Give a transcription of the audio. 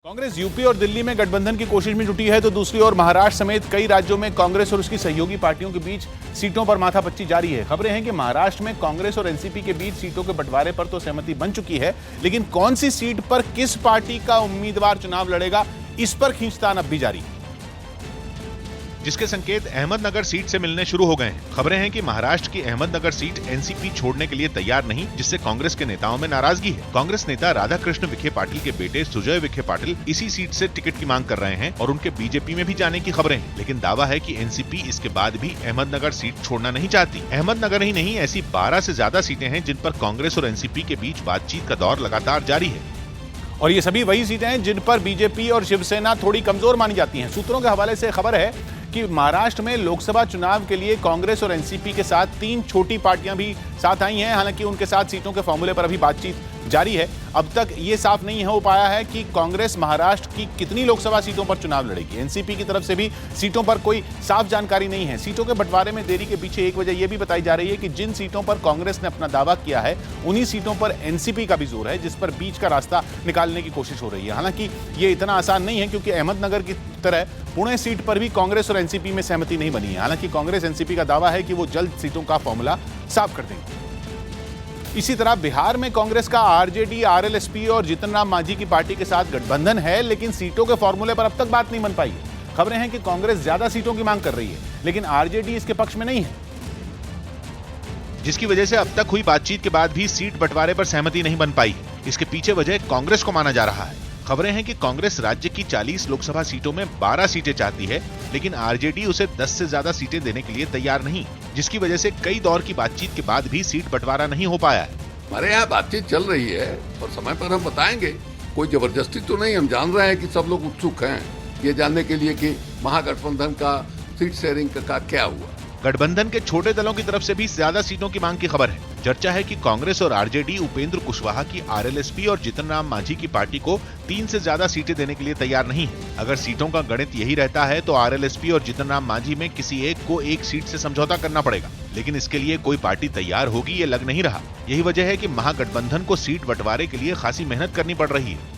Congress UP और दिल्ली में गठबंधन की कोशिश में जुटी है तो दूसरी ओर महाराष्ट्र समेत कई राज्यों में कांग्रेस और उसकी सहयोगी पार्टियों के बीच सीटों पर माथापच्ची जारी है। खबरें हैं कि महाराष्ट्र में कांग्रेस और एनसीपी के बीच सीटों के बंटवारे पर तो सहमति बन चुकी है, लेकिन कौन सी सीट पर किस पार्टी का उम्मीदवार चुनाव लड़ेगा, इस पर खींचतान अब भी जारी है, जिसके संकेत अहमदनगर सीट से मिलने शुरू हो गए हैं। खबरें हैं कि महाराष्ट्र की अहमदनगर सीट एनसीपी छोड़ने के लिए तैयार नहीं, जिससे कांग्रेस के नेताओं में नाराजगी है। कांग्रेस नेता राधाकृष्ण विखे पाटिल के बेटे सुजय विखे पाटिल इसी सीट से टिकट की मांग कर रहे हैं और उनके बीजेपी में भी जाने की खबरें हैं, लेकिन दावा है कि एनसीपी इसके बाद भी अहमदनगर सीट छोड़ना नहीं चाहती। अहमदनगर ही नहीं, ऐसी 12 से ज्यादा सीटें हैं जिन पर कांग्रेस और एनसीपी के बीच बातचीत का दौर लगातार जारी है। और ये सभी वही सीटें हैं जिन पर बीजेपी और शिवसेना थोड़ी कमजोर मानी जाती हैं। सूत्रों के हवाले से खबर है कि महाराष्ट्र में लोकसभा चुनाव के लिए कांग्रेस और एनसीपी के साथ 3 छोटी पार्टियां भी साथ आई हैं। हालांकि उनके साथ सीटों के फॉर्मूले पर अभी बातचीत जारी है। अब तक ये साफ नहीं हो पाया है कि कांग्रेस महाराष्ट्र की कितनी लोकसभा सीटों पर चुनाव लड़ेगी। एनसीपी की तरफ से भी सीटों पर कोई साफ जानकारी नहीं है। सीटों के बंटवारे में देरी के पीछे एक वजह यह भी बताई जा रही है कि जिन सीटों पर कांग्रेस ने अपना दावा किया है उन्हीं सीटों पर एनसीपी का भी जोर है, जिस पर बीच का रास्ता निकालने की कोशिश हो रही है। हालांकि ये इतना आसान नहीं है, क्योंकि अहमदनगर की तरह पुणे सीट पर भी कांग्रेस और एनसीपी में सहमति नहीं बनी है। हालांकि कांग्रेस एनसीपी का दावा है कि वो जल्द सीटों का फॉर्मूला साफ कर देंगे। इसी तरह बिहार में कांग्रेस का आरजेडी, आरएलएसपी और जीतन राम मांझी की पार्टी के साथ गठबंधन है, लेकिन सीटों के फॉर्मूले पर अब तक बात नहीं बन पाई है। खबरें हैं कि कांग्रेस ज्यादा सीटों की मांग कर रही है, लेकिन आरजेडी इसके पक्ष में नहीं है, जिसकी वजह से अब तक हुई बातचीत के बाद भी सीट बंटवारे पर सहमति नहीं बन पाई है। इसके पीछे वजह कांग्रेस को माना जा रहा है। खबरें हैं कि कांग्रेस राज्य की 40 लोकसभा सीटों में 12 सीटें चाहती है, लेकिन आरजेडी उसे 10 से ज्यादा सीटें देने के लिए तैयार नहीं, जिसकी वजह से कई दौर की बातचीत के बाद भी सीट बंटवारा नहीं हो पाया है। हमारे यहाँ बातचीत चल रही है और समय पर हम बताएंगे। कोई जबरदस्ती तो नहीं। हम जान रहे हैं कि सब लोग उत्सुक हैं ये जानने के लिए कि महागठबंधन का सीट शेयरिंग का क्या हुआ। गठबंधन के छोटे दलों की तरफ से भी ज्यादा सीटों की मांग की खबर है। चर्चा है कि कांग्रेस और आरजेडी उपेंद्र कुशवाहा की आरएलएसपी और जीतन राम मांझी की पार्टी को 3 से ज्यादा सीटें देने के लिए तैयार नहीं है। अगर सीटों का गणित यही रहता है तो आरएलएसपी और जीतन राम मांझी में किसी एक को एक सीट से समझौता करना पड़ेगा, लेकिन इसके लिए कोई पार्टी तैयार होगी ये लग नहीं रहा। यही वजह है कि महागठबंधन को सीट बंटवारे के लिए खासी मेहनत करनी पड़ रही है।